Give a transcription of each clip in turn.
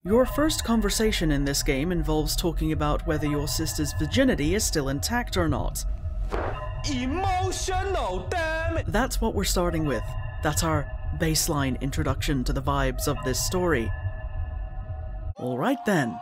Your first conversation in this game involves talking about whether your sister's virginity is still intact or not. Emotional, damn it! That's what we're starting with. That's our baseline introduction to the vibes of this story. Alright then.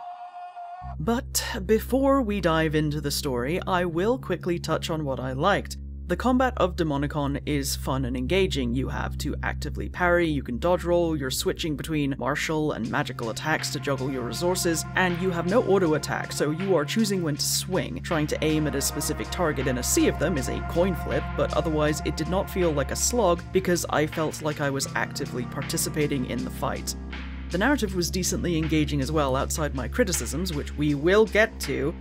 But before we dive into the story, I will quickly touch on what I liked. The combat of Demonicon is fun and engaging. You have to actively parry, you can dodge roll, you're switching between martial and magical attacks to juggle your resources, and you have no auto attack, so you are choosing when to swing. Trying to aim at a specific target in a sea of them is a coin flip, but otherwise it did not feel like a slog because I felt like I was actively participating in the fight. The narrative was decently engaging as well outside my criticisms, which we will get to.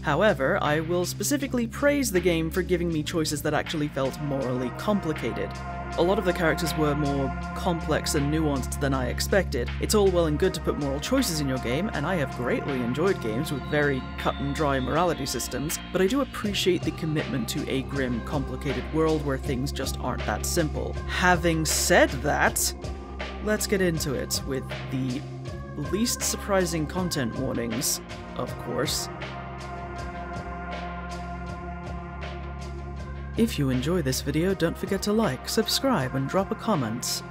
However, I will specifically praise the game for giving me choices that actually felt morally complicated. A lot of the characters were more complex and nuanced than I expected. It's all well and good to put moral choices in your game, and I have greatly enjoyed games with very cut-and-dry morality systems, but I do appreciate the commitment to a grim, complicated world where things just aren't that simple. Having said that, let's get into it with the least surprising content warnings, of course. If you enjoy this video, don't forget to like, subscribe, and drop a comment.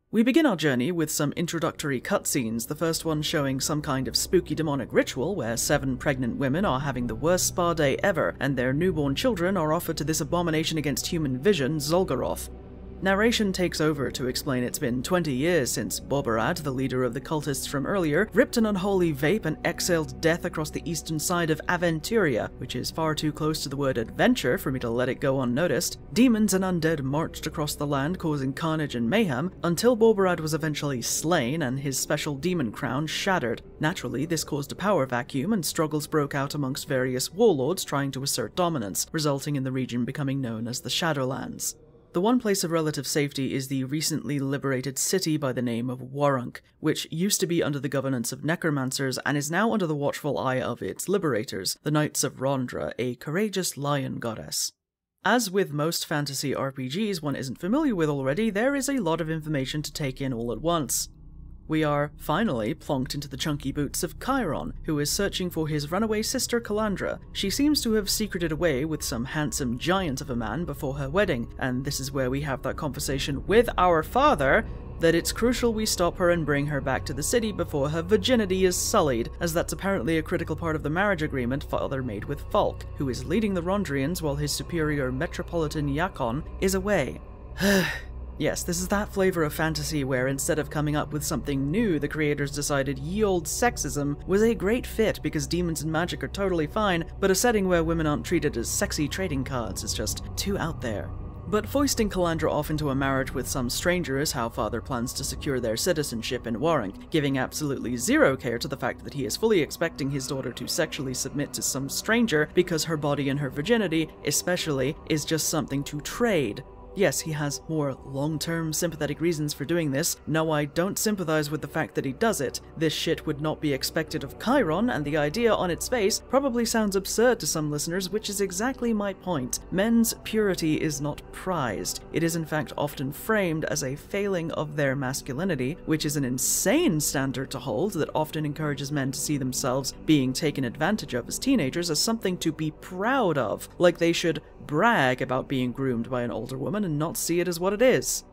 We begin our journey with some introductory cutscenes, the first one showing some kind of spooky demonic ritual where 7 pregnant women are having the worst spa day ever, and their newborn children are offered to this abomination against human vision, Zhulgaroth. Narration takes over to explain it's been 20 years since Bobarad, the leader of the cultists from earlier, ripped an unholy vape and exhaled death across the eastern side of Aventuria, which is far too close to the word adventure for me to let it go unnoticed. Demons and undead marched across the land causing carnage and mayhem, until Bobarad was eventually slain and his special demon crown shattered. Naturally, this caused a power vacuum and struggles broke out amongst various warlords trying to assert dominance, resulting in the region becoming known as the Shadowlands. The one place of relative safety is the recently liberated city by the name of Warunk, which used to be under the governance of necromancers and is now under the watchful eye of its liberators, the Knights of Rondra, a courageous lion goddess. As with most fantasy RPGs one isn't familiar with already, there is a lot of information to take in all at once. We are, finally, plonked into the chunky boots of Chiron, who is searching for his runaway sister Calandra. She seems to have secreted away with some handsome giant of a man before her wedding, and this is where we have that conversation with our father that it's crucial we stop her and bring her back to the city before her virginity is sullied, as that's apparently a critical part of the marriage agreement father made with Falk, who is leading the Rondrians while his superior Metropolitan Yakon is away. Yes, this is that flavor of fantasy where instead of coming up with something new, the creators decided ye old sexism was a great fit because demons and magic are totally fine, but a setting where women aren't treated as sexy trading cards is just too out there. But foisting Calandra off into a marriage with some stranger is how father plans to secure their citizenship in Warunk, giving absolutely zero care to the fact that he is fully expecting his daughter to sexually submit to some stranger because her body and her virginity, especially, is just something to trade. Yes, he has more long-term sympathetic reasons for doing this. No, I don't sympathize with the fact that he does it. This shit would not be expected of Chiron, and the idea on its face probably sounds absurd to some listeners, which is exactly my point. Men's purity is not prized. It is in fact often framed as a failing of their masculinity, which is an insane standard to hold that often encourages men to see themselves being taken advantage of as teenagers as something to be proud of, like they should brag about being groomed by an older woman and not see it as what it is.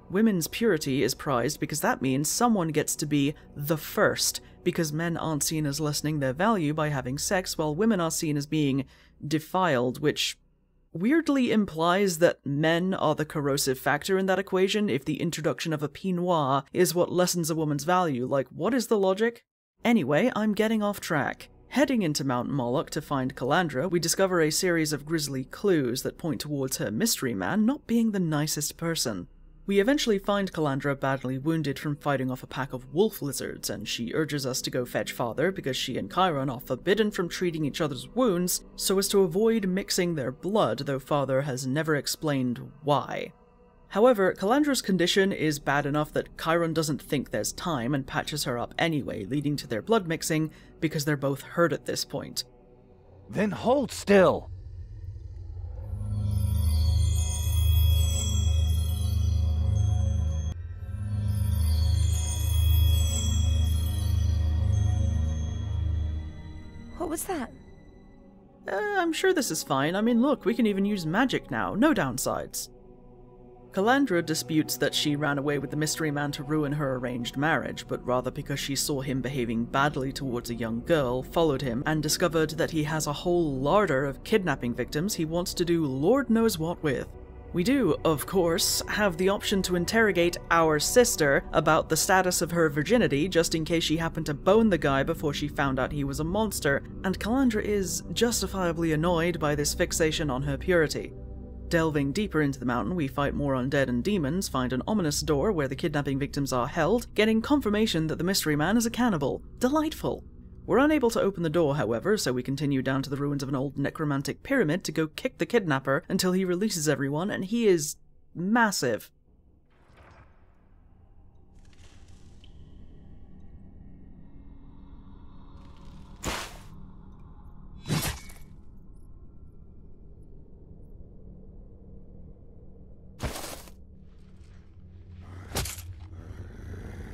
Women's purity is prized because that means someone gets to be the first, because men aren't seen as lessening their value by having sex while women are seen as being defiled, which weirdly implies that men are the corrosive factor in that equation if the introduction of a peignoir is what lessens a woman's value. Like, what is the logic? Anyway, I'm getting off track. Heading into Mount Moloch to find Calandra, we discover a series of grisly clues that point towards her mystery man not being the nicest person. We eventually find Calandra badly wounded from fighting off a pack of wolf lizards, and she urges us to go fetch father because she and Chiron are forbidden from treating each other's wounds so as to avoid mixing their blood, though father has never explained why. However, Calandra's condition is bad enough that Chiron doesn't think there's time and patches her up anyway, leading to their blood mixing because they're both hurt at this point. Then hold still! What was that? I'm sure this is fine. I mean, look, we can even use magic now. No downsides. Calandra disputes that she ran away with the mystery man to ruin her arranged marriage, but rather because she saw him behaving badly towards a young girl, followed him, and discovered that he has a whole larder of kidnapping victims he wants to do Lord knows what with. We do, of course, have the option to interrogate our sister about the status of her virginity, just in case she happened to bone the guy before she found out he was a monster, and Calandra is justifiably annoyed by this fixation on her purity. Delving deeper into the mountain, we fight more undead and demons, find an ominous door where the kidnapping victims are held, getting confirmation that the mystery man is a cannibal. Delightful! We're unable to open the door, however, so we continue down to the ruins of an old necromantic pyramid to go kick the kidnapper until he releases everyone, and he is massive.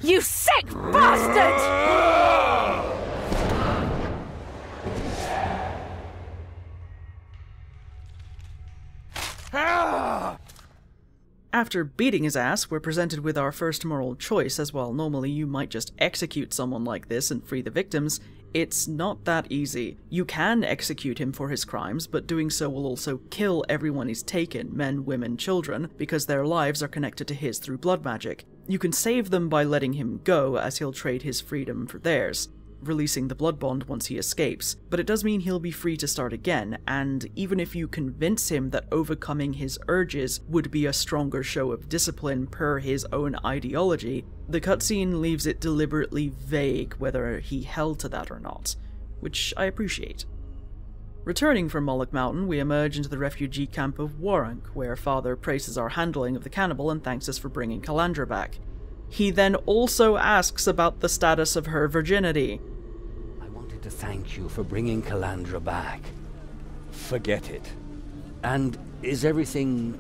You sick bastard! After beating his ass, we're presented with our first moral choice, as while normally you might just execute someone like this and free the victims, it's not that easy. You can execute him for his crimes, but doing so will also kill everyone he's taken, men, women, children, because their lives are connected to his through blood magic. You can save them by letting him go, as he'll trade his freedom for theirs, releasing the blood bond once he escapes, but it does mean he'll be free to start again, and even if you convince him that overcoming his urges would be a stronger show of discipline per his own ideology, the cutscene leaves it deliberately vague whether he held to that or not, which I appreciate. Returning from Moloch Mountain, we emerge into the refugee camp of Warunk, where Father praises our handling of the cannibal and thanks us for bringing Calandra back. He then also asks about the status of her virginity. I wanted to thank you for bringing Calandra back. Forget it. And is everything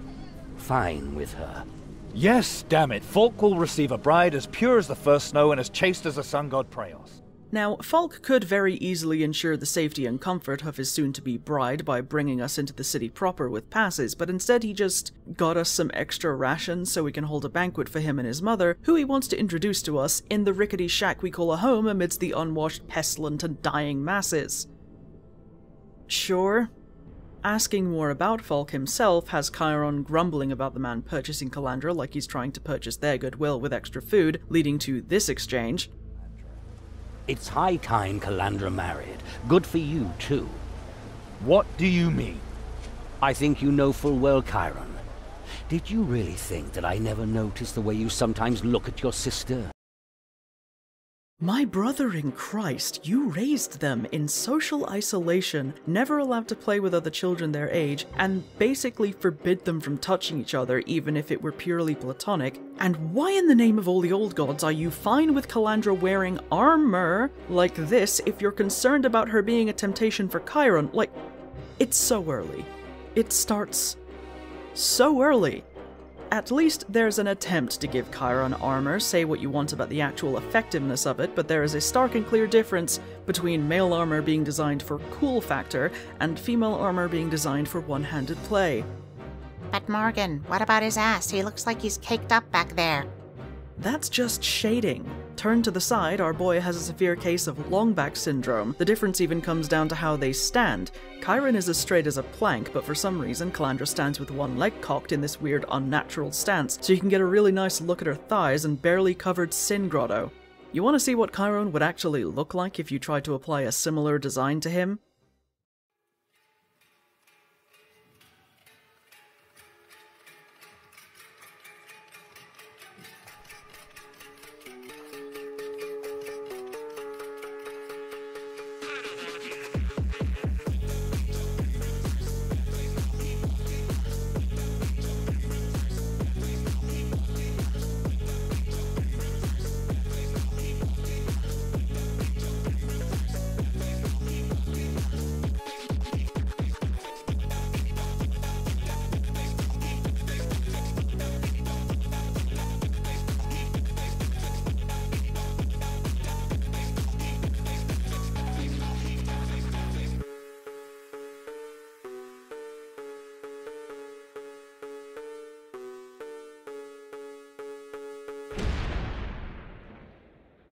fine with her? Yes, damn it. Falk will receive a bride as pure as the first snow and as chaste as the sun god Praeos. Now, Falk could very easily ensure the safety and comfort of his soon-to-be bride by bringing us into the city proper with passes, but instead he just got us some extra rations so we can hold a banquet for him and his mother, who he wants to introduce to us in the rickety shack we call a home amidst the unwashed, pestilent, and dying masses. Sure. Asking more about Falk himself has Chiron grumbling about the man purchasing Calandra like he's trying to purchase their goodwill with extra food, leading to this exchange. It's high time Calandra married. Good for you, too. What do you mean? I think you know full well, Chiron. Did you really think that I never noticed the way you sometimes look at your sister? My brother in Christ, you raised them in social isolation, never allowed to play with other children their age, and basically forbid them from touching each other even if it were purely platonic. And why in the name of all the old gods are you fine with Calandra wearing armor like this if you're concerned about her being a temptation for Chiron? Like, it's so early. It starts so early. At least there's an attempt to give Chiron armor, say what you want about the actual effectiveness of it, but there is a stark and clear difference between male armor being designed for cool factor and female armor being designed for one-handed play. But Morgan, what about his ass? He looks like he's caked up back there. That's just shading. Turned to the side, our boy has a severe case of long back syndrome. The difference even comes down to how they stand. Chiron is as straight as a plank, but for some reason Calandra stands with one leg cocked in this weird unnatural stance, so you can get a really nice look at her thighs and barely covered sin grotto. You want to see what Chiron would actually look like if you tried to apply a similar design to him?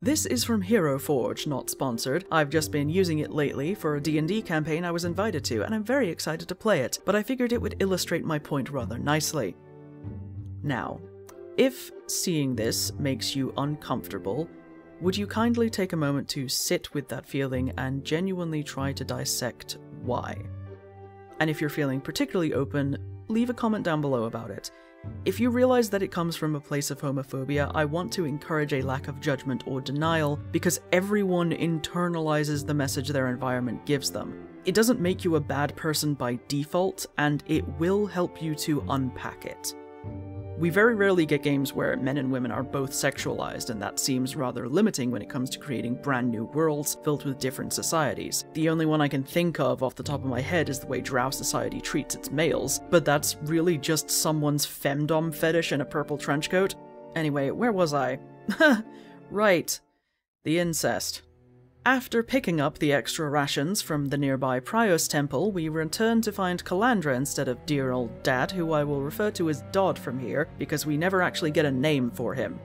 This is from Hero Forge, not sponsored. I've just been using it lately for a D&D campaign I was invited to, and I'm very excited to play it, but I figured it would illustrate my point rather nicely. Now, if seeing this makes you uncomfortable, would you kindly take a moment to sit with that feeling and genuinely try to dissect why? And if you're feeling particularly open, leave a comment down below about it. If you realize that it comes from a place of homophobia, I want to encourage a lack of judgment or denial, because everyone internalizes the message their environment gives them. It doesn't make you a bad person by default, and it will help you to unpack it. We very rarely get games where men and women are both sexualized, and that seems rather limiting when it comes to creating brand new worlds filled with different societies. The only one I can think of off the top of my head is the way Drow society treats its males, but that's really just someone's femdom fetish in a purple trench coat. Anyway, where was I? Right. The incest. After picking up the extra rations from the nearby Prios temple, we return to find Calandra instead of dear old Dad, who I will refer to as Dodd from here, because we never actually get a name for him.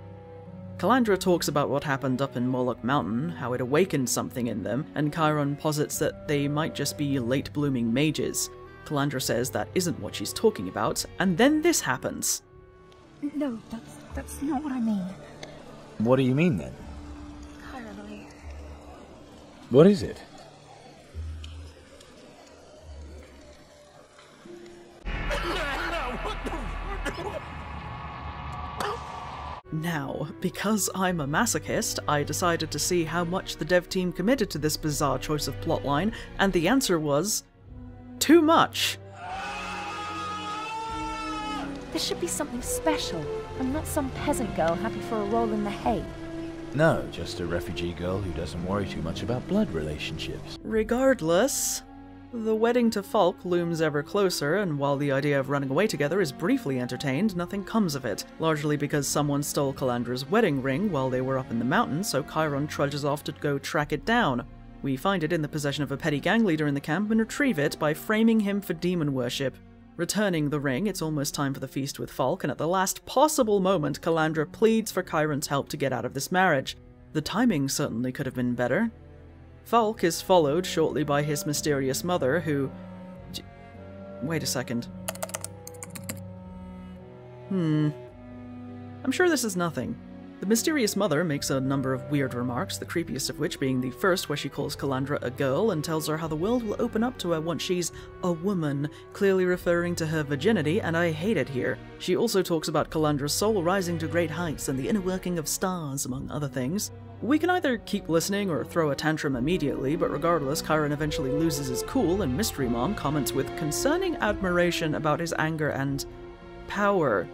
Calandra talks about what happened up in Moloch Mountain, how it awakened something in them, and Chiron posits that they might just be late-blooming mages. Calandra says that isn't what she's talking about, and then this happens. No, that's not what I mean. What do you mean then? Chiron, What is it? Now, because I'm a masochist, I decided to see how much the dev team committed to this bizarre choice of plotline, and the answer was... too much! There should be something special. I'm not some peasant girl happy for a roll in the hay. No, just a refugee girl who doesn't worry too much about blood relationships. Regardless, the wedding to Falk looms ever closer, and while the idea of running away together is briefly entertained, nothing comes of it, largely because someone stole Calandra's wedding ring while they were up in the mountains, so Chiron trudges off to go track it down. We find it in the possession of a petty gang leader in the camp and retrieve it by framing him for demon worship. Returning the ring, it's almost time for the feast with Falk, and at the last possible moment, Calandra pleads for Chiron's help to get out of this marriage. The timing certainly could have been better. Falk is followed shortly by his mysterious mother, who... Wait a second. I'm sure this is nothing. The mysterious mother makes a number of weird remarks, the creepiest of which being the first where she calls Calandra a girl and tells her how the world will open up to her once she's a woman, clearly referring to her virginity, and I hate it here. She also talks about Calandra's soul rising to great heights and the inner working of stars, among other things. We can either keep listening or throw a tantrum immediately, but regardless, Chiron eventually loses his cool and Mystery Mom comments with concerning admiration about his anger and power.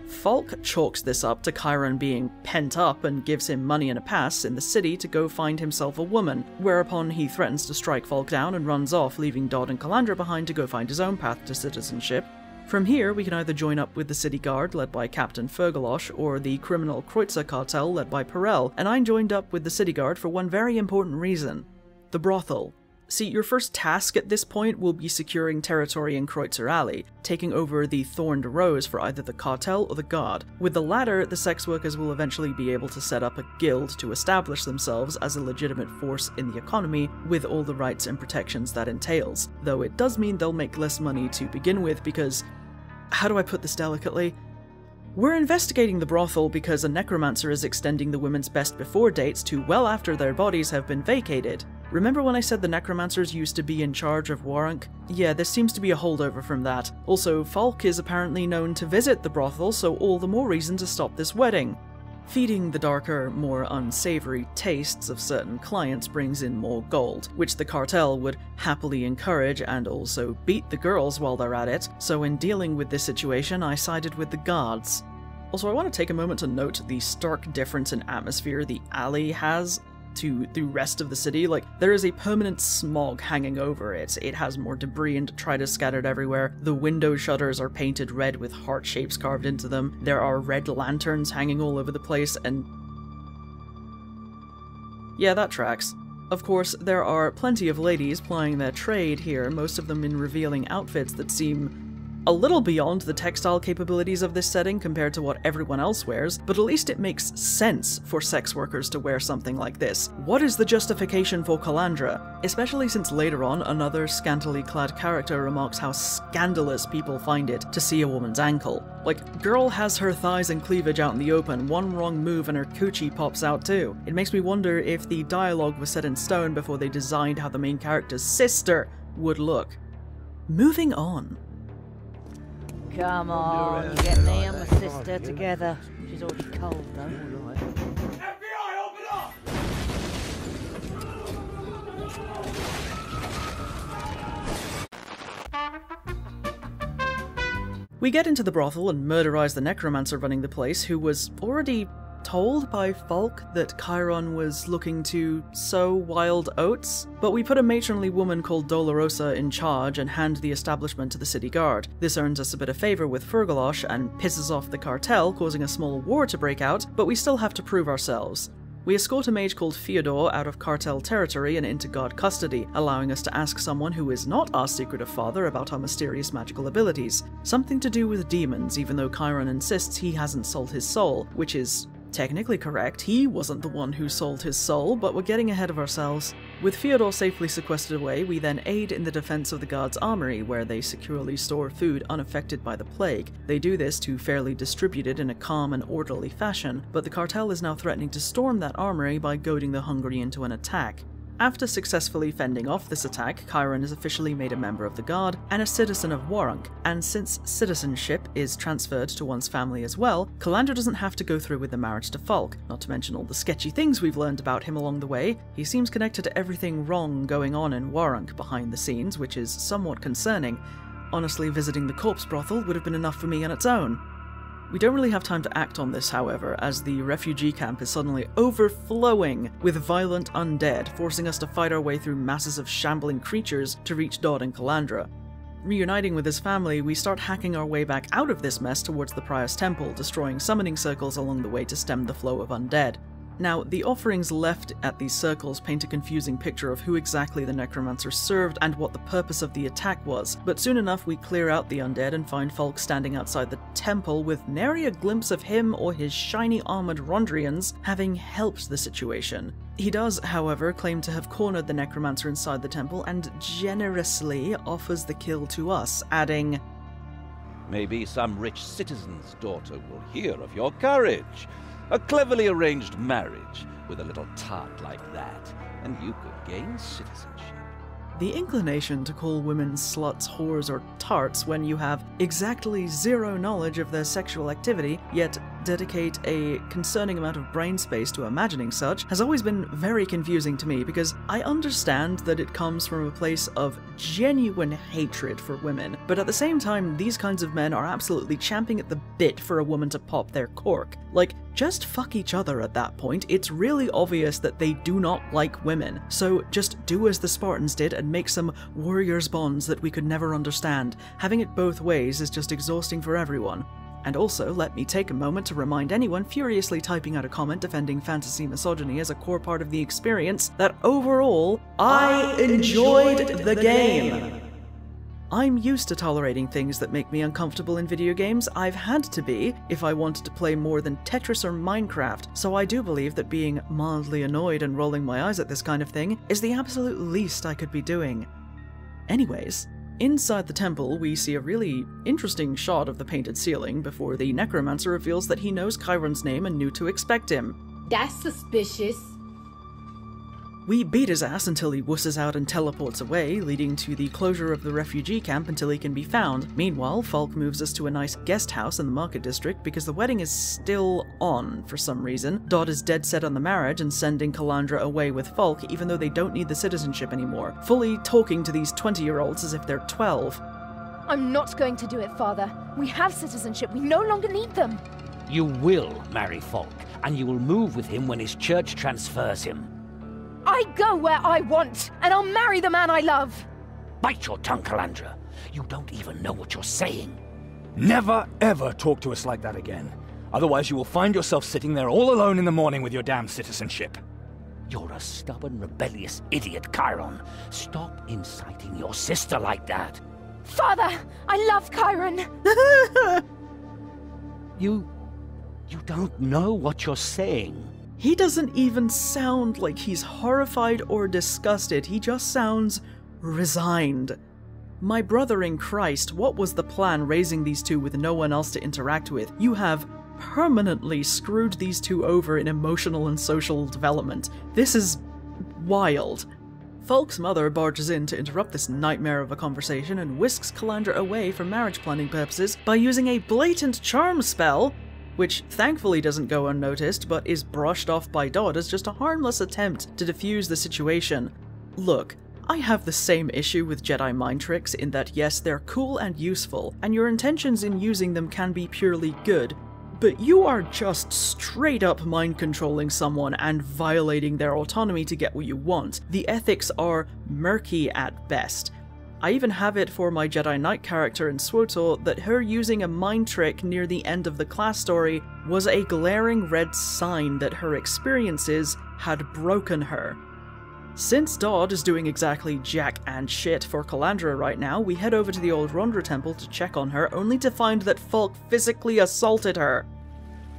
Falk chalks this up to Chiron being pent up and gives him money and a pass in the city to go find himself a woman, whereupon he threatens to strike Falk down and runs off, leaving Dodd and Calandra behind to go find his own path to citizenship. From here, we can either join up with the city guard led by Captain Fergalosh or the criminal Kreutzer cartel led by Perel, and I joined up with the city guard for one very important reason: the brothel. See, your first task at this point will be securing territory in Kreutzer Alley, taking over the Thorned Rose for either the cartel or the guard. With the latter, the sex workers will eventually be able to set up a guild to establish themselves as a legitimate force in the economy, with all the rights and protections that entails. Though it does mean they'll make less money to begin with because... how do I put this delicately? We're investigating the brothel because a necromancer is extending the women's best before dates to well after their bodies have been vacated. Remember when I said the necromancers used to be in charge of Warunk? Yeah, this seems to be a holdover from that. Also, Falk is apparently known to visit the brothel, so all the more reason to stop this wedding. Feeding the darker, more unsavory tastes of certain clients brings in more gold, which the cartel would happily encourage and also beat the girls while they're at it, so in dealing with this situation I sided with the guards. Also, I want to take a moment to note the stark difference in atmosphere the alley has to the rest of the city. Like, there is a permanent smog hanging over it. It has more debris and detritus scattered everywhere. The window shutters are painted red with heart shapes carved into them. There are red lanterns hanging all over the place, and... yeah, that tracks. Of course, there are plenty of ladies plying their trade here, most of them in revealing outfits that seem a little beyond the textile capabilities of this setting compared to what everyone else wears, but at least it makes sense for sex workers to wear something like this. What is the justification for Calandra? Especially since later on, another scantily clad character remarks how scandalous people find it to see a woman's ankle. Like, girl has her thighs and cleavage out in the open, one wrong move and her coochie pops out too. It makes me wonder if the dialogue was set in stone before they designed how the main character's sister would look. Moving on. Come on, get me and my sister together. She's already cold though. FBI, open up! We get into the brothel and murderize the necromancer running the place, who was already told by Falk that Chiron was looking to sow wild oats, but we put a matronly woman called Dolorosa in charge and hand the establishment to the city guard. This earns us a bit of favor with Fergalosh and pisses off the cartel, causing a small war to break out, but we still have to prove ourselves. We escort a mage called Fyodor out of cartel territory and into guard custody, allowing us to ask someone who is not our secretive father about our mysterious magical abilities. Something to do with demons, even though Chiron insists he hasn't sold his soul, which is technically correct. He wasn't the one who sold his soul, but we're getting ahead of ourselves. With Fyodor safely sequestered away, we then aid in the defense of the guard's armory, where they securely store food unaffected by the plague. They do this to fairly distribute it in a calm and orderly fashion, but the cartel is now threatening to storm that armory by goading the hungry into an attack. After successfully fending off this attack, Chiron is officially made a member of the Guard and a citizen of Warunk, and since citizenship is transferred to one's family as well, Calandra doesn't have to go through with the marriage to Falk, not to mention all the sketchy things we've learned about him along the way. He seems connected to everything wrong going on in Warunk behind the scenes, which is somewhat concerning. Honestly, visiting the corpse brothel would have been enough for me on its own. We don't really have time to act on this, however, as the refugee camp is suddenly overflowing with violent undead, forcing us to fight our way through masses of shambling creatures to reach Dodd and Calandra. Reuniting with his family, we start hacking our way back out of this mess towards the Prior's temple, destroying summoning circles along the way to stem the flow of undead. Now, the offerings left at these circles paint a confusing picture of who exactly the necromancer served and what the purpose of the attack was, but soon enough we clear out the undead and find Falk standing outside the temple with nary a glimpse of him or his shiny armored Rondrians having helped the situation. He does, however, claim to have cornered the necromancer inside the temple and generously offers the kill to us, adding, "Maybe some rich citizen's daughter will hear of your courage. A cleverly arranged marriage with a little tart like that, and you could gain citizenship." The inclination to call women sluts, whores, or tarts when you have exactly zero knowledge of their sexual activity, yet dedicate a concerning amount of brain space to imagining such, has always been very confusing to me, because I understand that it comes from a place of genuine hatred for women, but at the same time, these kinds of men are absolutely champing at the bit for a woman to pop their cork. Like, just fuck each other at that point. It's really obvious that they do not like women, so just do as the Spartans did and make some warriors' bonds that we could never understand. Having it both ways is just exhausting for everyone. And also, let me take a moment to remind anyone furiously typing out a comment defending fantasy misogyny as a core part of the experience that overall, I enjoyed the game! I'm used to tolerating things that make me uncomfortable in video games. I've had to be if I wanted to play more than Tetris or Minecraft, so I do believe that being mildly annoyed and rolling my eyes at this kind of thing is the absolute least I could be doing. Anyways, inside the temple, we see a really interesting shot of the painted ceiling before the necromancer reveals that he knows Chiron's name and knew to expect him. That's suspicious. We beat his ass until he wusses out and teleports away, leading to the closure of the refugee camp until he can be found. Meanwhile, Falk moves us to a nice guest house in the market district because the wedding is still on for some reason. Dodd is dead set on the marriage and sending Calandra away with Falk, even though they don't need the citizenship anymore, fully talking to these 20-year-olds as if they're 12. I'm not going to do it, Father. We have citizenship. We no longer need them. You will marry Falk, and you will move with him when his church transfers him. I go where I want, and I'll marry the man I love. Bite your tongue, Calandra. You don't even know what you're saying. Never, ever talk to us like that again. Otherwise you will find yourself sitting there all alone in the morning with your damn citizenship. You're a stubborn, rebellious idiot, Chiron. Stop inciting your sister like that. Father, I love Chiron. You don't know what you're saying. He doesn't even sound like he's horrified or disgusted, he just sounds resigned. My brother in Christ, what was the plan raising these two with no one else to interact with? You have permanently screwed these two over in emotional and social development. This is wild. Falk's mother barges in to interrupt this nightmare of a conversation and whisks Calandra away for marriage planning purposes by using a blatant charm spell, which thankfully doesn't go unnoticed but is brushed off by Dodd as just a harmless attempt to defuse the situation. Look, I have the same issue with Jedi mind tricks in that yes, they're cool and useful, and your intentions in using them can be purely good, but you are just straight up mind controlling someone and violating their autonomy to get what you want. The ethics are murky at best. I even have it for my Jedi Knight character in SWTOR that her using a mind trick near the end of the class story was a glaring red sign that her experiences had broken her. Since Dodd is doing exactly jack and shit for Calandra right now, we head over to the old Rondra temple to check on her, only to find that Falk physically assaulted her.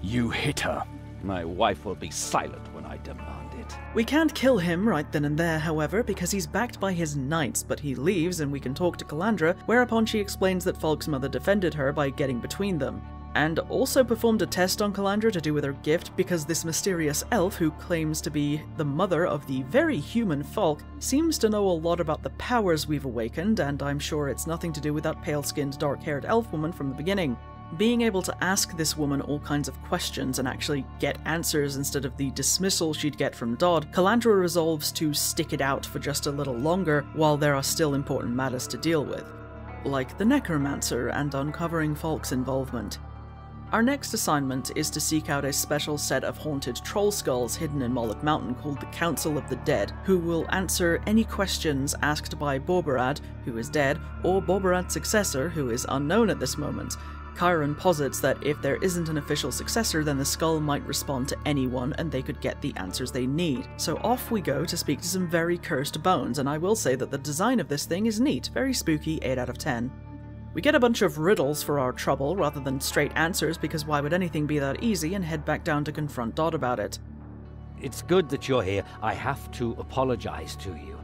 You hit her. My wife will be silent when I demand it. We can't kill him right then and there, however, because he's backed by his knights, but he leaves and we can talk to Calandra, whereupon she explains that Falk's mother defended her by getting between them. And also performed a test on Calandra to do with her gift because this mysterious elf who claims to be the mother of the very human Falk seems to know a lot about the powers we've awakened, and I'm sure it's nothing to do with that pale-skinned, dark-haired elf woman from the beginning. Being able to ask this woman all kinds of questions and actually get answers instead of the dismissal she'd get from Dodd, Calandra resolves to stick it out for just a little longer while there are still important matters to deal with, like the Necromancer and uncovering Falk's involvement. Our next assignment is to seek out a special set of haunted troll skulls hidden in Moloch Mountain called the Council of the Dead, who will answer any questions asked by Borbarad, who is dead, or Borbarad's successor, who is unknown at this moment. Chiron posits that if there isn't an official successor, then the skull might respond to anyone and they could get the answers they need. So off we go to speak to some very cursed bones, and I will say that the design of this thing is neat, very spooky, 8 out of 10. We get a bunch of riddles for our trouble rather than straight answers because why would anything be that easy, and head back down to confront Dodd about it. It's good that you're here. I have to apologize to you.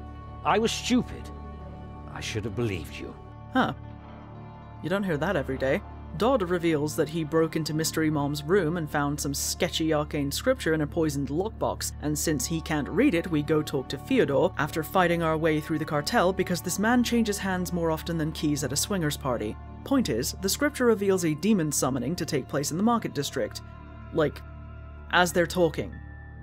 I was stupid. I should have believed you. Huh. You don't hear that every day. Dodd reveals that he broke into Mystery Mom's room and found some sketchy arcane scripture in a poisoned lockbox, and since he can't read it, we go talk to Fyodor after fighting our way through the cartel because this man changes hands more often than keys at a swingers party. Point is, the scripture reveals a demon summoning to take place in the market district. Like, as they're talking.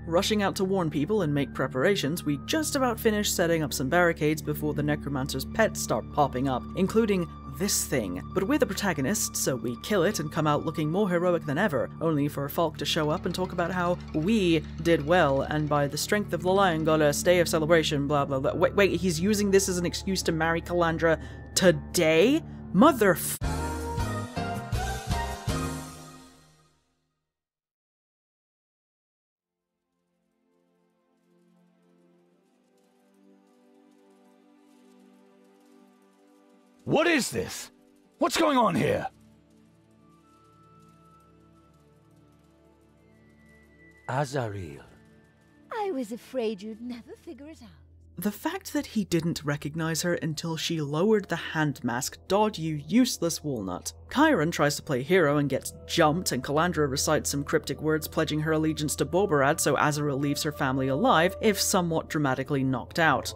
Rushing out to warn people and make preparations, we just about finish setting up some barricades before the Necromancer's pets start popping up, including this thing. But we're the protagonists, so we kill it and come out looking more heroic than ever, only for Falk to show up and talk about how we did well, and by the strength of the lion got a stay of celebration, blah blah blah. Wait, he's using this as an excuse to marry Calandra today? What is this? What's going on here? Azariel. I was afraid you'd never figure it out. The fact that he didn't recognize her until she lowered the hand mask, Dodd, you useless walnut. Chiron tries to play hero and gets jumped, and Calandra recites some cryptic words pledging her allegiance to Borbarad so Azariel leaves her family alive, if somewhat dramatically knocked out.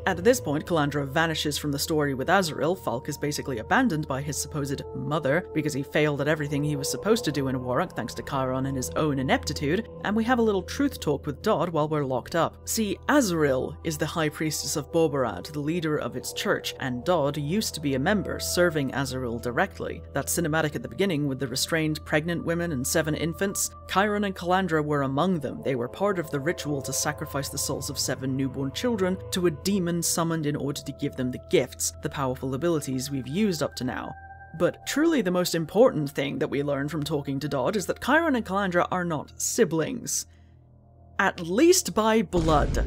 At this point, Calandra vanishes from the story with Azariel. Falk is basically abandoned by his supposed mother because he failed at everything he was supposed to do in Warunk thanks to Chiron and his own ineptitude, and we have a little truth talk with Dodd while we're locked up. See, Azariel is the High Priestess of Borbarad, the leader of its church, and Dodd used to be a member, serving Azariel directly. That cinematic at the beginning with the restrained pregnant women and 7 infants, Chiron and Calandra were among them. They were part of the ritual to sacrifice the souls of 7 newborn children to a demon summoned in order to give them the gifts, the powerful abilities we've used up to now. But truly the most important thing that we learn from talking to Dodd is that Chiron and Calandra are not siblings. At least by blood.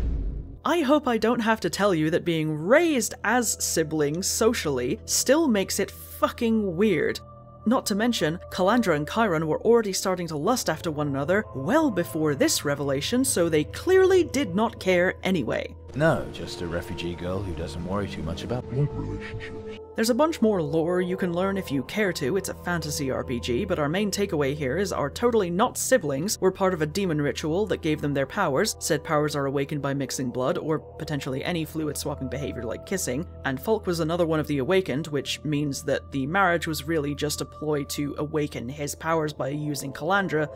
I hope I don't have to tell you that being raised as siblings socially still makes it fucking weird. Not to mention, Calandra and Chiron were already starting to lust after one another well before this revelation, so they clearly did not care anyway. No, just a refugee girl who doesn't worry too much about blood relationships. There's a bunch more lore you can learn if you care to. It's a fantasy RPG, but our main takeaway here is our totally not siblings were part of a demon ritual that gave them their powers. Said powers are awakened by mixing blood, or potentially any fluid-swapping behavior like kissing, and Falk was another one of the Awakened, which means that the marriage was really just a ploy to awaken his powers by using Calandra.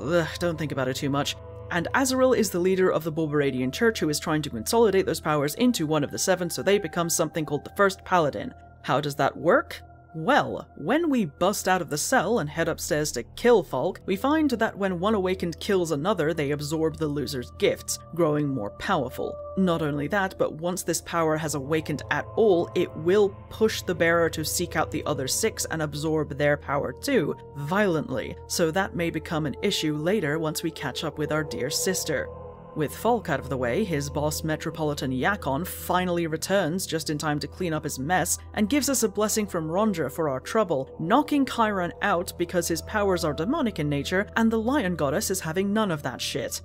Ugh, don't think about it too much. And Azrael is the leader of the Bulbaradian Church who is trying to consolidate those powers into one of the seven so they become something called the First Paladin. How does that work? Well, when we bust out of the cell and head upstairs to kill Falk, we find that when one Awakened kills another, they absorb the loser's gifts, growing more powerful. Not only that, but once this power has awakened at all, it will push the bearer to seek out the other six and absorb their power too, violently, so that may become an issue later once we catch up with our dear sister. With Falk out of the way, his boss Metropolitan Yakon finally returns just in time to clean up his mess and gives us a blessing from Rondra for our trouble, knocking Chiron out because his powers are demonic in nature and the Lion Goddess is having none of that shit.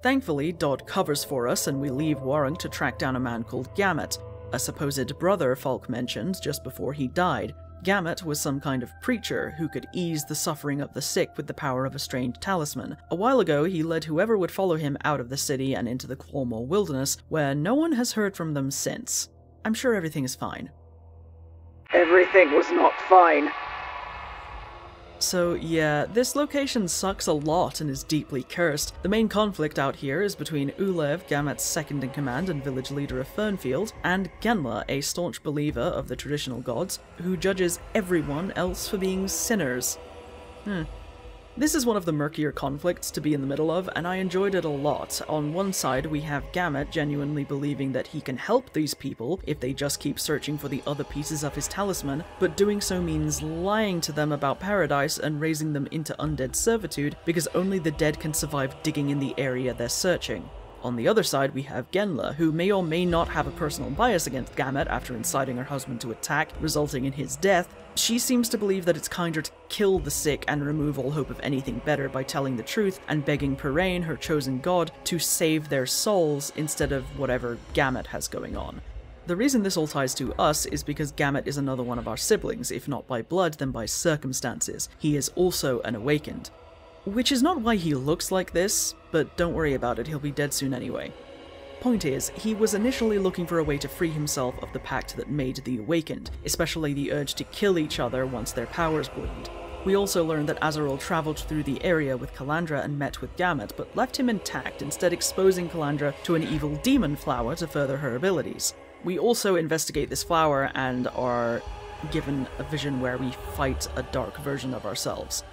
Thankfully, Dodd covers for us and we leave Warunk to track down a man called Gamut, a supposed brother Falk mentioned just before he died. Gamut was some kind of preacher who could ease the suffering of the sick with the power of a strange talisman. A while ago, he led whoever would follow him out of the city and into the Clawmore wilderness, where no one has heard from them since. I'm sure everything is fine. Everything was not fine. So yeah, this location sucks a lot and is deeply cursed. The main conflict out here is between Ulev, Gamut's second-in-command and village leader of Fernfield, and Genla, a staunch believer of the traditional gods, who judges everyone else for being sinners. This is one of the murkier conflicts to be in the middle of, and I enjoyed it a lot. On one side, we have Gamut genuinely believing that he can help these people if they just keep searching for the other pieces of his talisman, but doing so means lying to them about paradise and raising them into undead servitude because only the dead can survive digging in the area they're searching. On the other side, we have Genla, who may or may not have a personal bias against Gamut after inciting her husband to attack, resulting in his death. She seems to believe that it's kinder to kill the sick and remove all hope of anything better by telling the truth and begging Perain, her chosen god, to save their souls instead of whatever Gamut has going on. The reason this all ties to us is because Gamut is another one of our siblings, if not by blood, then by circumstances. He is also an Awakened. Which is not why he looks like this, but don't worry about it, he'll be dead soon anyway. Point is, he was initially looking for a way to free himself of the pact that made the Awakened, especially the urge to kill each other once their powers bloomed. We also learned that Azrael travelled through the area with Calandra and met with Gamut, but left him intact, instead exposing Calandra to an evil demon flower to further her abilities. We also investigate this flower and are given a vision where we fight a dark version of ourselves.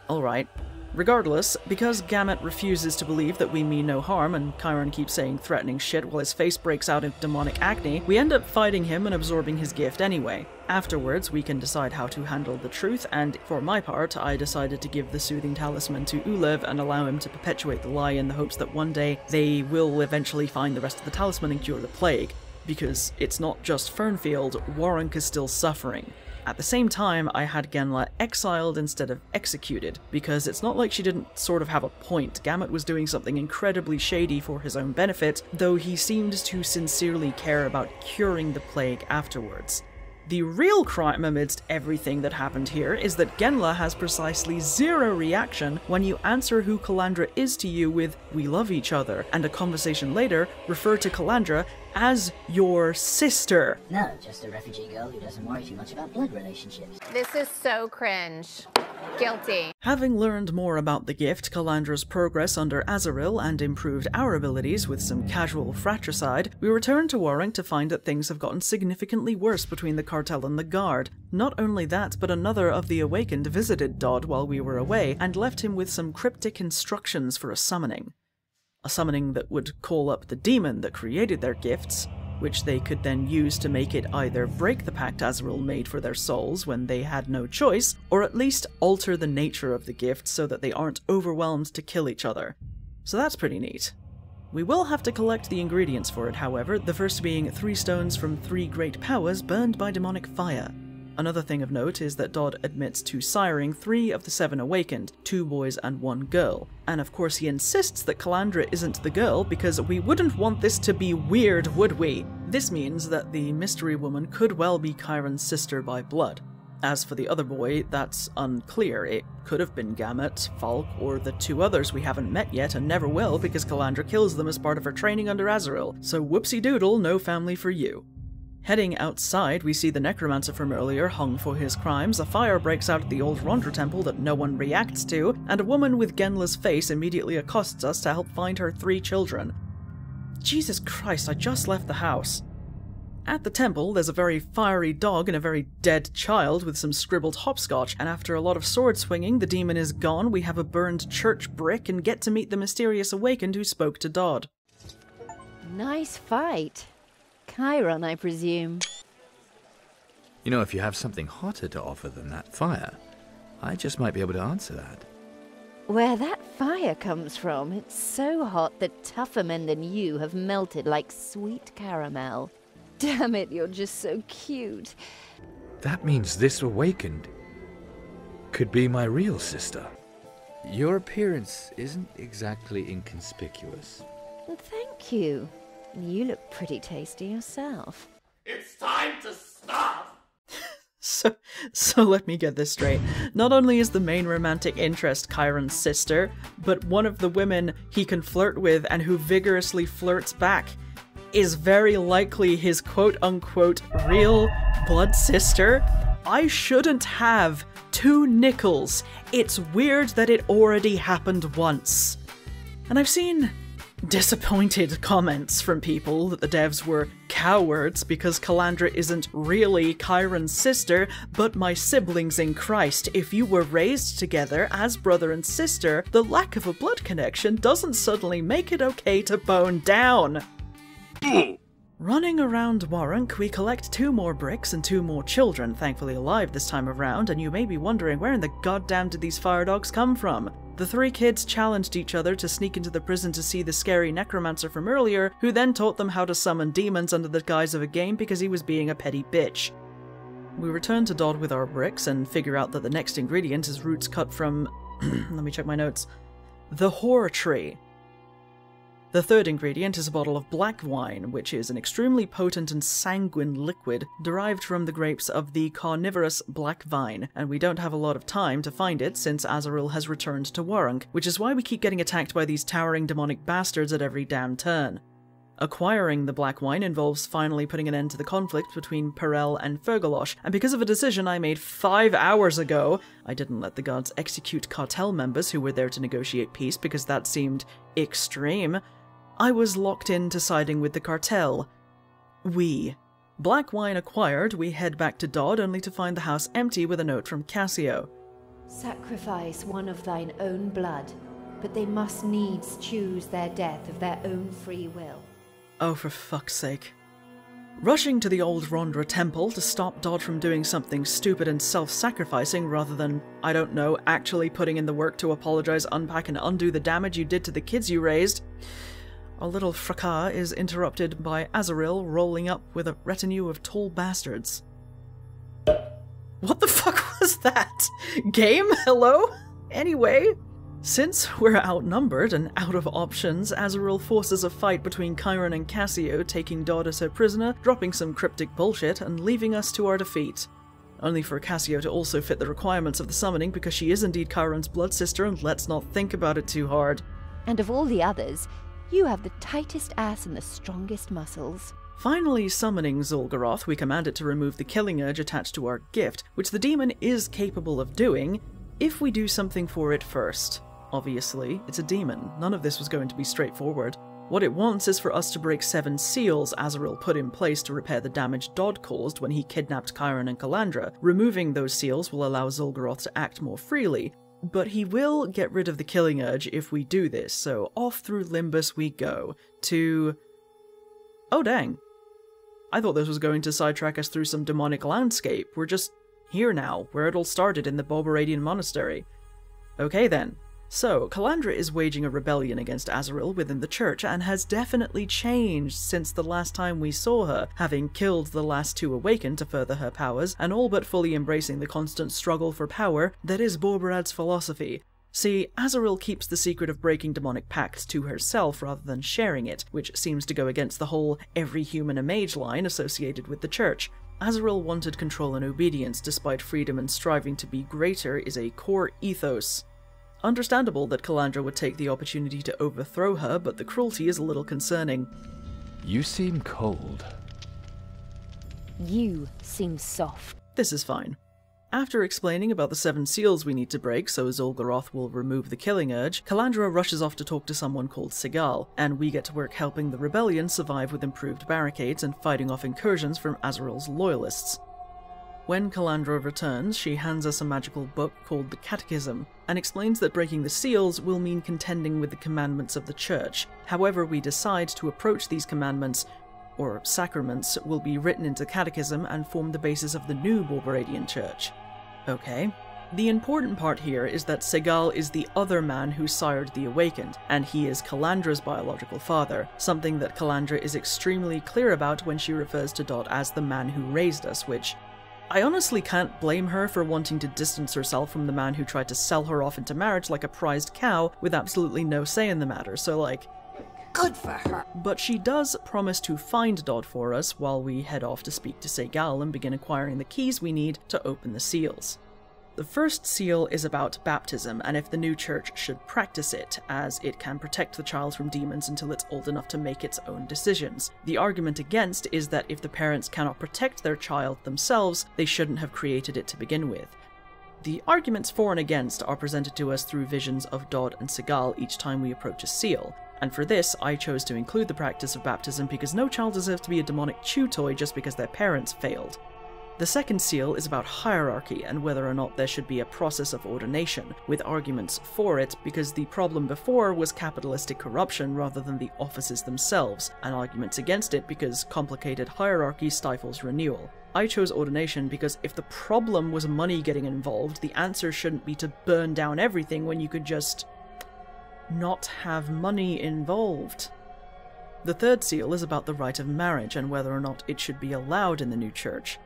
Alright. Regardless, because Gamut refuses to believe that we mean no harm and Chiron keeps saying threatening shit while his face breaks out in demonic acne, we end up fighting him and absorbing his gift anyway. Afterwards, we can decide how to handle the truth, and for my part, I decided to give the soothing talisman to Ulev and allow him to perpetuate the lie in the hopes that one day they will eventually find the rest of the talisman and cure the plague. Because it's not just Fernfield, Warunk is still suffering. At the same time, I had Genla exiled instead of executed, because it's not like she didn't sort of have a point. Gamut was doing something incredibly shady for his own benefit, though he seemed to sincerely care about curing the plague afterwards. The real crime amidst everything that happened here is that Genla has precisely zero reaction when you answer who Calandra is to you with "we love each other," and a conversation later refer to Calandra as your sister. No, just a refugee girl who doesn't worry too much about blood relationships. This is so cringe. Guilty. Having learned more about the gift, Calandra's progress under Azrael, and improved our abilities with some casual fratricide, we return to Warunk to find that things have gotten significantly worse between the cartel and the guard. Not only that, but another of the Awakened visited Dodd while we were away and left him with some cryptic instructions for a summoning. A summoning that would call up the demon that created their gifts, which they could then use to make it either break the pact Azrael made for their souls when they had no choice, or at least alter the nature of the gift so that they aren't overwhelmed to kill each other. So that's pretty neat. We will have to collect the ingredients for it, however, the first being 3 stones from 3 great powers burned by demonic fire. Another thing of note is that Dodd admits to siring 3 of the 7 awakened, 2 boys and 1 girl. And of course he insists that Calandra isn't the girl, because we wouldn't want this to be weird, would we? This means that the mystery woman could well be Chiron's sister by blood. As for the other boy, that's unclear. It could have been Gamut, Falk, or the 2 others we haven't met yet and never will because Calandra kills them as part of her training under Azrael, so whoopsie doodle, no family for you. Heading outside, we see the necromancer from earlier hung for his crimes, a fire breaks out at the old Rondra temple that no one reacts to, and a woman with Genla's face immediately accosts us to help find her 3 children. Jesus Christ, I just left the house. At the temple, there's a very fiery dog and a very dead child with some scribbled hopscotch, and after a lot of sword swinging, the demon is gone, we have a burned church brick, and get to meet the mysterious awakened who spoke to Dodd. Nice fight. Chiron, I presume. You know, if you have something hotter to offer than that fire, I just might be able to answer that. Where that fire comes from, it's so hot that tougher men than you have melted like sweet caramel. Damn it, you're just so cute. That means this awakened could be my real sister. Your appearance isn't exactly inconspicuous. Thank you. You look pretty tasty yourself. It's time to stop! So let me get this straight. Not only is the main romantic interest Chiron's sister, but one of the women he can flirt with and who vigorously flirts back is very likely his quote-unquote real blood sister. I shouldn't have 2 nickels. It's weird that it already happened once. And I've seen disappointed comments from people that the devs were cowards because Calandra isn't really Chiron's sister, but my siblings in Christ. If you were raised together as brother and sister, the lack of a blood connection doesn't suddenly make it okay to bone down. Running around Warunk, we collect 2 more bricks and 2 more children, thankfully alive this time around, and you may be wondering where in the goddamn did these fire dogs come from? The 3 kids challenged each other to sneak into the prison to see the scary necromancer from earlier, who then taught them how to summon demons under the guise of a game because he was being a petty bitch. We return to Dodd with our bricks and figure out that the next ingredient is roots cut from let me check my notes. The whore tree. The 3rd ingredient is a bottle of black wine, which is an extremely potent and sanguine liquid derived from the grapes of the carnivorous black vine, and we don't have a lot of time to find it since Azrael has returned to Warunk, which is why we keep getting attacked by these towering demonic bastards at every damn turn. Acquiring the black wine involves finally putting an end to the conflict between Perel and Fergalosh, and because of a decision I made 5 hours ago, I didn't let the guards execute cartel members who were there to negotiate peace because that seemed extreme. I was locked into siding with the cartel. Black wine acquired, we head back to Dodd only to find the house empty with a note from Cassio. Sacrifice one of thine own blood, but they must needs choose their death of their own free will. Oh, for fuck's sake. Rushing to the old Rondra temple to stop Dodd from doing something stupid and self-sacrificing rather than, I don't know, actually putting in the work to apologize, unpack, and undo the damage you did to the kids you raised. Our little fracas is interrupted by Azrael rolling up with a retinue of tall bastards. What the fuck was that? Game? Hello? Anyway, since we're outnumbered and out of options, Azrael forces a fight between Chiron and Cassio, taking Dodd as her prisoner, dropping some cryptic bullshit, and leaving us to our defeat. Only for Cassio to also fit the requirements of the summoning because she is indeed Chiron's blood sister, and let's not think about it too hard. And of all the others, you have the tightest ass and the strongest muscles. Finally summoning Zhulgaroth, we command it to remove the killing urge attached to our gift, which the demon is capable of doing, if we do something for it first. Obviously, it's a demon. None of this was going to be straightforward. What it wants is for us to break 7 seals Azrael put in place to repair the damage Dodd caused when he kidnapped Chiron and Calandra. Removing those seals will allow Zhulgaroth to act more freely, but he will get rid of the killing urge if we do this, so off through Limbus we go, to... Oh dang. I thought this was going to sidetrack us through some demonic landscape. We're just here now, where it all started in the Barbaradian Monastery. Okay then. So, Calandra is waging a rebellion against Azrael within the church and has definitely changed since the last time we saw her, having killed the last two Awaken to further her powers, and all but fully embracing the constant struggle for power that is Borberad's philosophy. See, Azrael keeps the secret of breaking demonic pacts to herself rather than sharing it, which seems to go against the whole every human a mage line associated with the church. Azrael wanted control and obedience, despite freedom and striving to be greater is a core ethos. Understandable that Calandra would take the opportunity to overthrow her, but the cruelty is a little concerning. You seem cold. You seem soft. This is fine. After explaining about the 7 seals we need to break so Zhulgaroth will remove the killing urge, Calandra rushes off to talk to someone called Segal, and we get to work helping the rebellion survive with improved barricades and fighting off incursions from Azrael's loyalists. When Calandra returns, she hands us a magical book called the Catechism, and explains that breaking the seals will mean contending with the commandments of the church. However we decide to approach these commandments, or sacraments, will be written into Catechism and form the basis of the new Borberadian church. Okay. The important part here is that Segal is the other man who sired the Awakened, and he is Calandra's biological father, something that Calandra is extremely clear about when she refers to Dot as the man who raised us, which I honestly can't blame her for wanting to distance herself from the man who tried to sell her off into marriage like a prized cow with absolutely no say in the matter, so like, good for her. But she does promise to find Dodd for us while we head off to speak to Segal and begin acquiring the keys we need to open the seals. The first seal is about baptism, and if the new church should practice it, as it can protect the child from demons until it's old enough to make its own decisions. The argument against is that if the parents cannot protect their child themselves, they shouldn't have created it to begin with. The arguments for and against are presented to us through visions of Dodd and Segal each time we approach a seal, and for this I chose to include the practice of baptism because no child deserves to be a demonic chew toy just because their parents failed. The second seal is about hierarchy and whether or not there should be a process of ordination, with arguments for it because the problem before was capitalistic corruption rather than the offices themselves, and arguments against it because complicated hierarchy stifles renewal. I chose ordination because if the problem was money getting involved, the answer shouldn't be to burn down everything when you could just not have money involved. The third seal is about the rite of marriage and whether or not it should be allowed in the new church.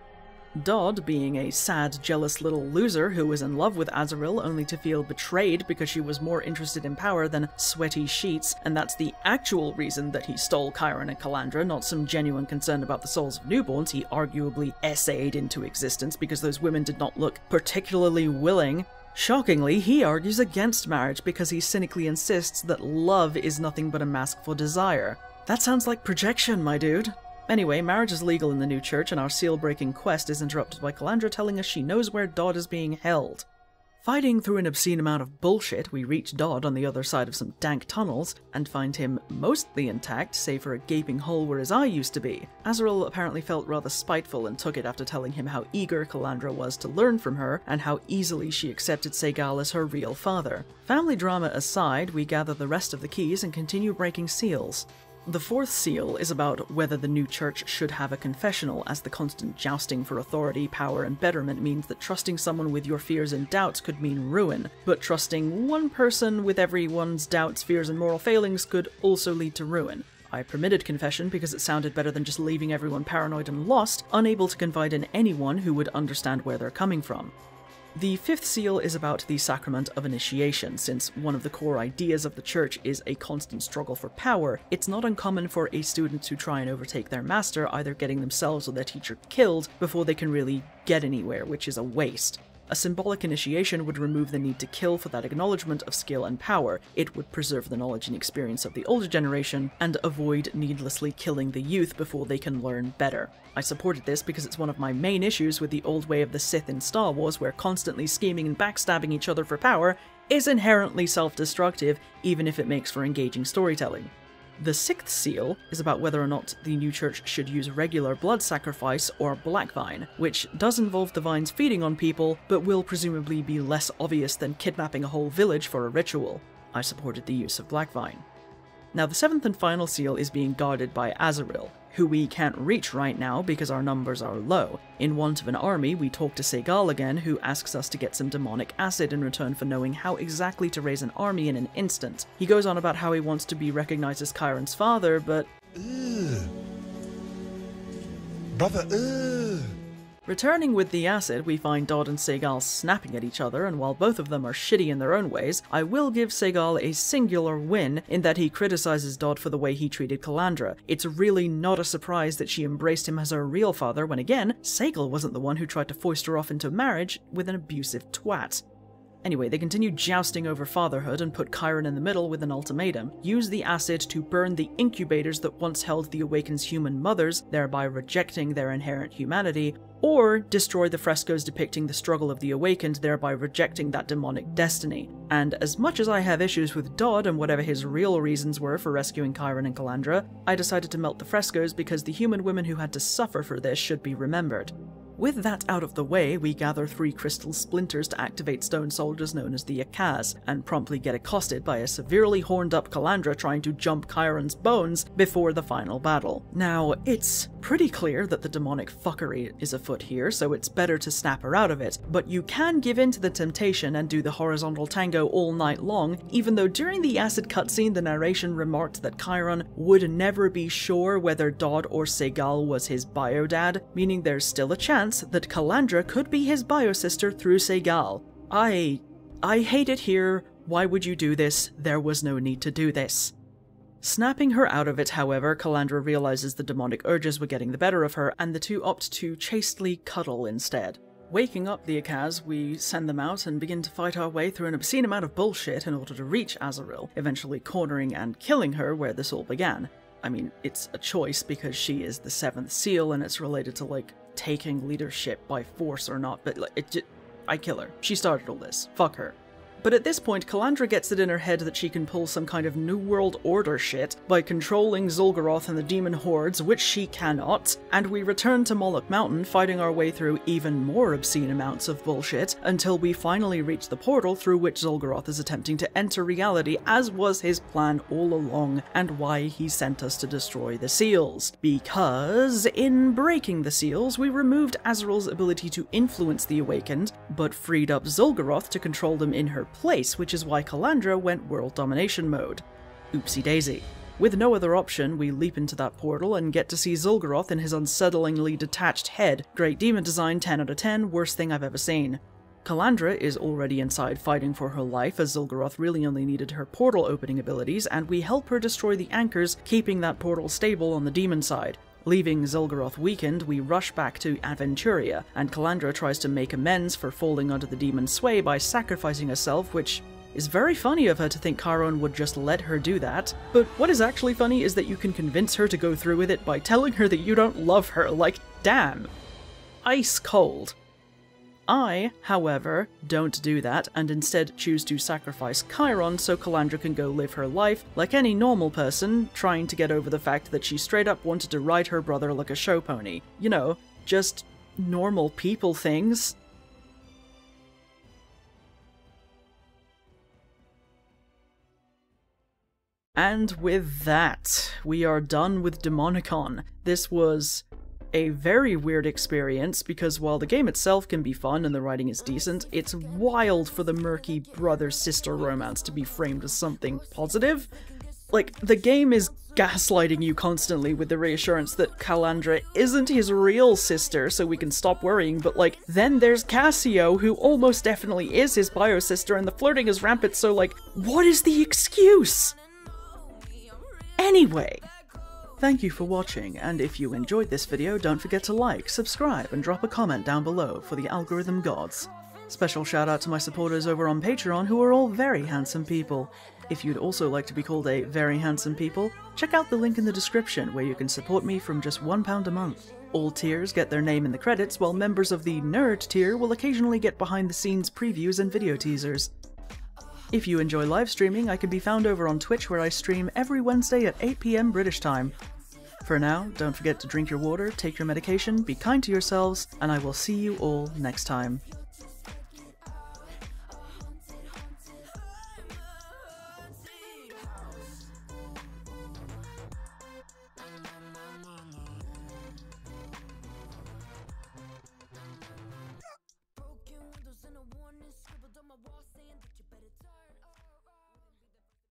Dodd, being a sad, jealous little loser who was in love with Azrael only to feel betrayed because she was more interested in power than sweaty sheets, and that's the actual reason that he stole Chiron and Calandra, not some genuine concern about the souls of newborns he arguably essayed into existence because those women did not look particularly willing. Shockingly, he argues against marriage because he cynically insists that love is nothing but a mask for desire. That sounds like projection, my dude. Anyway, marriage is legal in the new church, and our seal-breaking quest is interrupted by Calandra telling us she knows where Dodd is being held. Fighting through an obscene amount of bullshit, we reach Dodd on the other side of some dank tunnels, and find him mostly intact, save for a gaping hole where his eye used to be. Azrael apparently felt rather spiteful and took it after telling him how eager Calandra was to learn from her, and how easily she accepted Segal as her real father. Family drama aside, we gather the rest of the keys and continue breaking seals. The fourth seal is about whether the new church should have a confessional, as the constant jousting for authority, power, and betterment means that trusting someone with your fears and doubts could mean ruin, but trusting one person with everyone's doubts, fears, and moral failings could also lead to ruin. I permitted confession because it sounded better than just leaving everyone paranoid and lost, unable to confide in anyone who would understand where they're coming from. The fifth seal is about the sacrament of initiation. Since one of the core ideas of the church is a constant struggle for power, it's not uncommon for a student to try and overtake their master, either getting themselves or their teacher killed before they can really get anywhere, which is a waste. A symbolic initiation would remove the need to kill for that acknowledgement of skill and power. It would preserve the knowledge and experience of the older generation, and avoid needlessly killing the youth before they can learn better. I supported this because it's one of my main issues with the old way of the Sith in Star Wars, where constantly scheming and backstabbing each other for power is inherently self-destructive, even if it makes for engaging storytelling. The sixth seal is about whether or not the new church should use regular blood sacrifice or black vine, which does involve the vines feeding on people, but will presumably be less obvious than kidnapping a whole village for a ritual. I supported the use of black vine. Now the seventh and final seal is being guarded by Azrael. who we can't reach right now because our numbers are low. In Want of an Army, we talk to Segal again, who asks us to get some demonic acid in return for knowing how exactly to raise an army in an instant. He goes on about how he wants to be recognized as Chiron's father, but... Brother, Returning with the acid, we find Dodd and Segal snapping at each other, and while both of them are shitty in their own ways, I will give Segal a singular win in that he criticizes Dodd for the way he treated Calandra. It's really not a surprise that she embraced him as her real father when, again, Segal wasn't the one who tried to foist her off into marriage with an abusive twat. Anyway, they continue jousting over fatherhood and put Chiron in the middle with an ultimatum. Use the acid to burn the incubators that once held the Awaken's human mothers, thereby rejecting their inherent humanity, or destroy the frescoes depicting the struggle of the Awakened, thereby rejecting that demonic destiny. And as much as I have issues with Dodd and whatever his real reasons were for rescuing Chiron and Calandra, I decided to melt the frescoes because the human women who had to suffer for this should be remembered. With that out of the way, we gather 3 crystal splinters to activate stone soldiers known as the Yakaz, and promptly get accosted by a severely horned up Calandra trying to jump Chiron's bones before the final battle. Now, it's pretty clear that the demonic fuckery is afoot here, so it's better to snap her out of it, but you can give in to the temptation and do the horizontal tango all night long, even though during the acid cutscene the narration remarked that Chiron would never be sure whether Dodd or Segal was his bio-dad, meaning there's still a chance that Calandra could be his bio-sister through Segal. I hate it here. Why would you do this? There was no need to do this. Snapping her out of it, however, Calandra realizes the demonic urges were getting the better of her, and the two opt to chastely cuddle instead. Waking up the Yakaz, we send them out and begin to fight our way through an obscene amount of bullshit in order to reach Azaril, eventually cornering and killing her where this all began. I mean, it's a choice because she is the 7th seal and it's related to, like, taking leadership by force or not, but like, I kill her. She started all this. Fuck her. But at this point, Calandra gets it in her head that she can pull some kind of New World Order shit by controlling Zhulgaroth and the demon hordes, which she cannot, and we return to Moloch Mountain, fighting our way through even more obscene amounts of bullshit, until we finally reach the portal through which Zhulgaroth is attempting to enter reality, as was his plan all along, and why he sent us to destroy the seals. Because, in breaking the seals, we removed Azrael's ability to influence the Awakened, but freed up Zhulgaroth to control them in her place, which is why Calandra went world domination mode. Oopsie daisy. With no other option, we leap into that portal and get to see Zhulgaroth in his unsettlingly detached head. Great demon design, 10 out of 10, worst thing I've ever seen. Calandra is already inside fighting for her life, as Zhulgaroth really only needed her portal opening abilities, and we help her destroy the anchors, keeping that portal stable on the demon side. Leaving Zhulgaroth weakened, we rush back to Aventuria, and Calandra tries to make amends for falling under the demon's sway by sacrificing herself, which is very funny of her to think Chiron would just let her do that. But what is actually funny is that you can convince her to go through with it by telling her that you don't love her, like, damn. Ice cold. I, however, don't do that, and instead choose to sacrifice Chiron so Calandra can go live her life like any normal person, trying to get over the fact that she straight up wanted to ride her brother like a show pony. You know, just normal people things. And with that, we are done with Demonicon. This was a very weird experience, because while the game itself can be fun and the writing is decent, it's wild for the murky brother-sister romance to be framed as something positive. Like, the game is gaslighting you constantly with the reassurance that Calandra isn't his real sister, so we can stop worrying, but like, then there's Cassio, who almost definitely is his bio-sister, and the flirting is rampant, so like, what is the excuse? Anyway, thank you for watching, and if you enjoyed this video, don't forget to like, subscribe, and drop a comment down below for the algorithm gods. Special shout out to my supporters over on Patreon, who are all very handsome people. If you'd also like to be called a very handsome people, check out the link in the description where you can support me from just £1 a month. All tiers get their name in the credits, while members of the Nerd tier will occasionally get behind-the-scenes previews and video teasers. If you enjoy live streaming, I can be found over on Twitch, where I stream every Wednesday at 8 PM British time. For now, don't forget to drink your water, take your medication, be kind to yourselves, and I will see you all next time.